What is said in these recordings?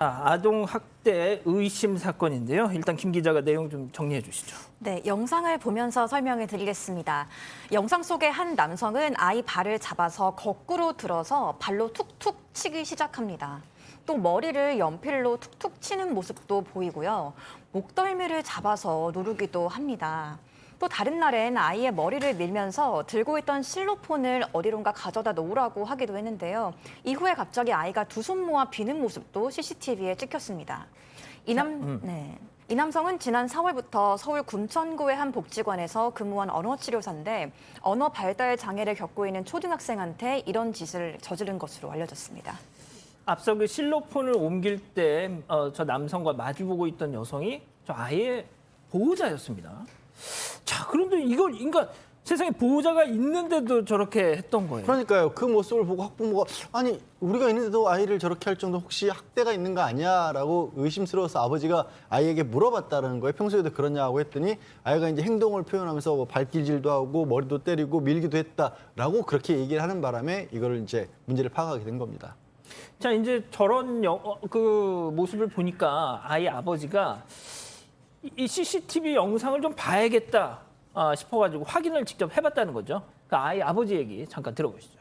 아동 학대 의심 사건인데요. 일단 김 기자가 내용 좀 정리해 주시죠. 네, 영상을 보면서 설명을 드리겠습니다. 영상 속의 한 남성은 아이 발을 잡아서 거꾸로 들어서 발로 툭툭 치기 시작합니다. 또 머리를 연필로 툭툭 치는 모습도 보이고요. 목덜미를 잡아서 누르기도 합니다. 또 다른 날엔 아이의 머리를 밀면서 들고 있던 실로폰을 어디론가 가져다 놓으라고 하기도 했는데요. 이후에 갑자기 아이가 두 손 모아 비는 모습도 CCTV에 찍혔습니다. 이 남성은 지난 4월부터 서울 군천구의 한 복지관에서 근무한 언어치료사인데 언어 발달 장애를 겪고 있는 초등학생한테 이런 짓을 저지른 것으로 알려졌습니다. 앞서 그 실로폰을 옮길 때 저 남성과 마주보고 있던 여성이 저 아이의 보호자였습니다. 자, 그런데 이걸 그러니까 세상에 보호자가 있는데도 저렇게 했던 거예요. 그러니까요. 그 모습을 보고 학부모가 아니 우리가 있는데도 아이를 저렇게 할 정도 혹시 학대가 있는 거 아니야라고 의심스러워서 아버지가 아이에게 물어봤다는 거예요. 평소에도 그러냐고 했더니 아이가 이제 행동을 표현하면서 뭐 발길질도 하고 머리도 때리고 밀기도 했다라고 그렇게 얘기를 하는 바람에 이거를 이제 문제를 파악하게 된 겁니다. 자, 이제 저런 그 모습을 보니까 아이 아버지가 이 CCTV 영상을 좀 봐야겠다 싶어가지고 확인을 직접 해봤다는 거죠. 그 아이 아버지 얘기 잠깐 들어보시죠.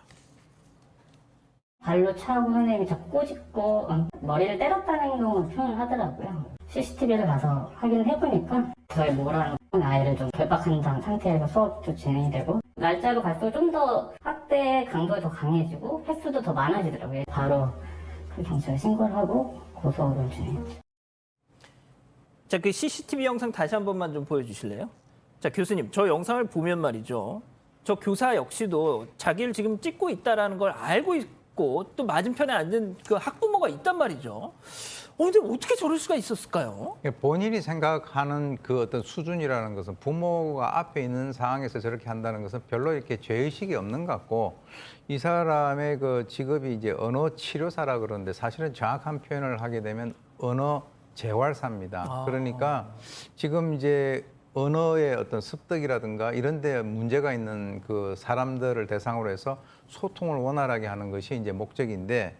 발로 차고 선생님이 자꾸 꼬집고 머리를 때렸다는 행동을 표현하더라고요. CCTV를 가서 확인을 해보니까 저희 모라는 아이를 좀 결박한 상태에서 수업도 진행이 되고 날짜로 갈수록 좀 더 학대 강도가 더 강해지고 횟수도 더 많아지더라고요. 바로 그 경찰에 신고를 하고 고소를 진행했죠. 자, 그 CCTV 영상 다시 한 번만 좀 보여주실래요? 자, 교수님, 저 영상을 보면 말이죠. 저 교사 역시도 자기를 지금 찍고 있다는 걸 알고 있고 또 맞은편에 앉은 그 학부모가 있단 말이죠. 근데 어떻게 저럴 수가 있었을까요? 본인이 생각하는 그 어떤 수준이라는 것은 부모가 앞에 있는 상황에서 저렇게 한다는 것은 별로 이렇게 죄의식이 없는 것 같고 이 사람의 그 직업이 이제 언어 치료사라 그러는데 사실은 정확한 표현을 하게 되면 언어 재활사입니다. 그러니까 지금 이제 언어의 어떤 습득이라든가 이런 데 문제가 있는 그 사람들을 대상으로 해서 소통을 원활하게 하는 것이 이제 목적인데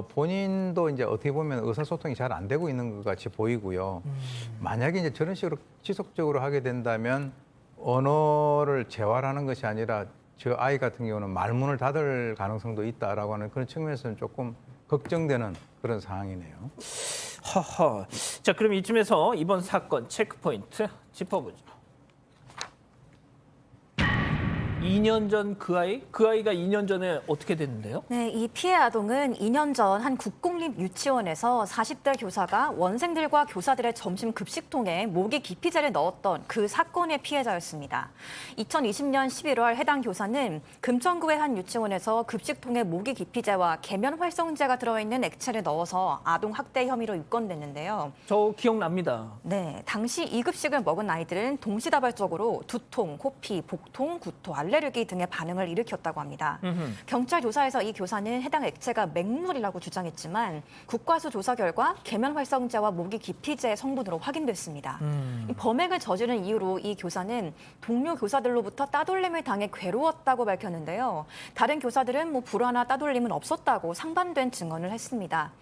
본인도 이제 어떻게 보면 의사소통이 잘 안 되고 있는 것 같이 보이고요. 만약에 이제 저런 식으로 지속적으로 하게 된다면 언어를 재활하는 것이 아니라 저 아이 같은 경우는 말문을 닫을 가능성도 있다라고 하는 그런 측면에서는 조금 걱정되는 그런 상황이네요. 허허. 자, 그럼 이쯤에서 이번 사건 체크포인트 짚어보죠. 2년 전 그 아이가 2년 전에 어떻게 됐는데요? 네, 이 피해 아동은 2년 전 한 국공립 유치원에서 40대 교사가 원생들과 교사들의 점심 급식통에 모기 기피제를 넣었던 그 사건의 피해자였습니다. 2020년 11월 해당 교사는 금천구의 한 유치원에서 급식통에 모기 기피제와 계면 활성제가 들어있는 액체를 넣어서 아동 학대 혐의로 입건됐는데요. 저 기억납니다. 네, 당시 2급식을 먹은 아이들은 동시다발적으로 두통, 코피, 복통, 구토, 알레르기 등의 반응을 일으켰다고 합니다. 경찰 조사에서 이 교사는 해당 액체가 맹물이라고 주장했지만 국과수 조사 결과 계면 활성제와 모기 기피제 성분으로 확인됐습니다. 이 범행을 저지른 이후로 이 교사는 동료 교사들로부터 따돌림을 당해 괴로웠다고 밝혔는데요. 다른 교사들은 불화나 따돌림은 없었다고 상반된 증언을 했습니다.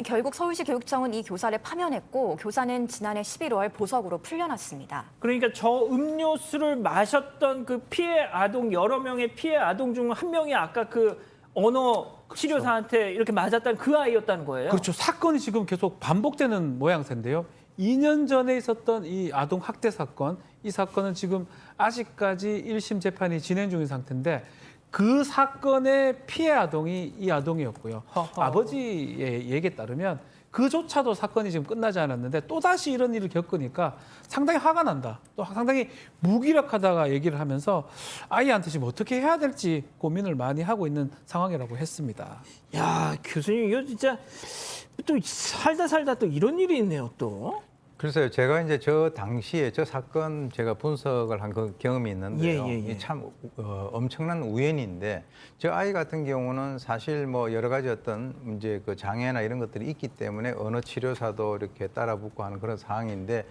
결국 서울시 교육청은 이 교사를 파면했고 교사는 지난해 11월 보석으로 풀려났습니다. 그러니까 저 음료수를 마셨던 그 피해 아동 여러 명의 피해 아동 중 한 명이 아까 그 언어 치료사한테 이렇게 맞았다는 그 아이였다는 거예요. 그렇죠. 사건이 지금 계속 반복되는 모양새인데요. 2년 전에 있었던 이 아동 학대 사건, 이 사건은 지금 아직까지 1심 재판이 진행 중인 상태인데 그 사건의 피해 아동이 이 아동이었고요. 허허. 아버지의 얘기에 따르면 그조차도 사건이 지금 끝나지 않았는데 또다시 이런 일을 겪으니까 상당히 화가 난다. 또 상당히 무기력하다가 얘기를 하면서 아이한테 지금 어떻게 해야 될지 고민을 많이 하고 있는 상황이라고 했습니다. 야, 교수님 이거 진짜 또 살다 또 이런 일이 있네요, 또. 글쎄요, 제가 이제 저 당시에 저 사건 제가 분석을 한 그 경험이 있는데요. 예. 이게 참 엄청난 우연인데 저 아이 같은 경우는 사실 뭐 여러 가지 어떤 이제 그 장애나 이런 것들이 있기 때문에 언어 치료사도 이렇게 따라붙고 하는 그런 상황인데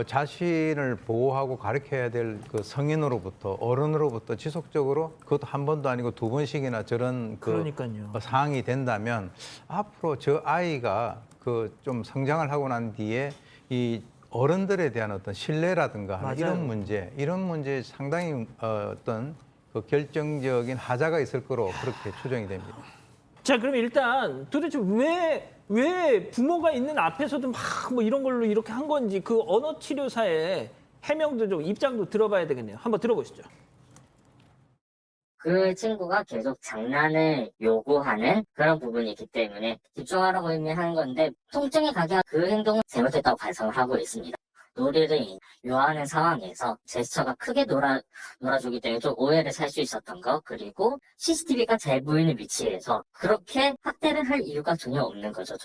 자신을 보호하고 가르쳐야 될 그 성인으로부터 어른으로부터 지속적으로 그것도 한 번도 아니고 두 번씩이나 저런 그 그러니까요. 상황이 된다면 앞으로 저 아이가 그 좀 성장을 하고 난 뒤에 이 어른들에 대한 어떤 신뢰라든가 하는 맞아요. 이런 문제에 상당히 어떤 그 결정적인 하자가 있을 거로 그렇게 추정이 됩니다. 자, 그럼 일단 도대체 왜 부모가 있는 앞에서도 막 뭐 이런 걸로 이렇게 한 건지 그 언어 치료사의 해명도 좀 입장도 들어봐야 되겠네요. 한번 들어보시죠. 그 친구가 계속 장난을 요구하는 그런 부분이 있기 때문에 집중하라고 이미 하는 건데 통증이 가게 그 행동은 잘못했다고 반성을 하고 있습니다. 놀이를 요하는 상황에서 제스처가 크게 놀아주기 때문에 좀 오해를 살 수 있었던 거, 그리고 CCTV가 잘 보이는 위치에서 그렇게 학대를 할 이유가 전혀 없는 거죠.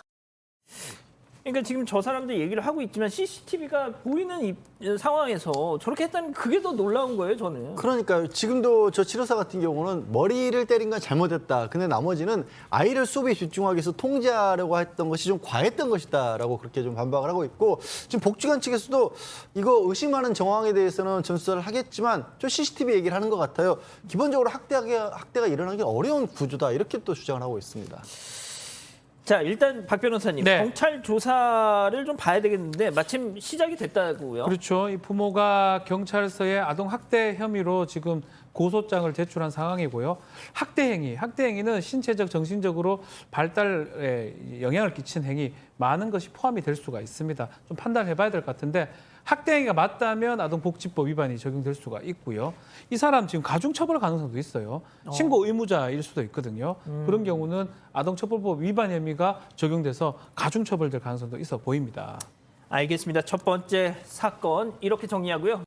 그러니까 지금 저 사람들 얘기를 하고 있지만 CCTV가 보이는 상황에서 저렇게 했다는 그게 더 놀라운 거예요, 저는. 그러니까 지금도 저 치료사 같은 경우는 머리를 때린 건 잘못했다. 근데 나머지는 아이를 수업에 집중하기 위해서 통제하려고 했던 것이 좀 과했던 것이다라고 그렇게 좀 반박을 하고 있고, 지금 복지관 측에서도 이거 의심하는 정황에 대해서는 전수조사를 하겠지만 좀 CCTV 얘기를 하는 것 같아요. 기본적으로 학대가 일어나기 어려운 구조다 이렇게 또 주장을 하고 있습니다. 자, 일단 박 변호사님, 네. 경찰 조사를 좀 봐야 되겠는데 마침 시작이 됐다고요. 그렇죠. 이 부모가 경찰서에 아동 학대 혐의로 지금 고소장을 제출한 상황이고요. 학대 행위는 신체적, 정신적으로 발달에 영향을 끼친 행위 많은 것이 포함이 될 수가 있습니다. 좀 판단해봐야 될 것 같은데 학대 행위가 맞다면 아동복지법 위반이 적용될 수가 있고요. 이 사람 지금 가중처벌 가능성도 있어요. 신고 의무자일 수도 있거든요. 그런 경우는 아동처벌법 위반 혐의가 적용돼서 가중처벌될 가능성도 있어 보입니다. 알겠습니다. 첫 번째 사건 이렇게 정리하고요.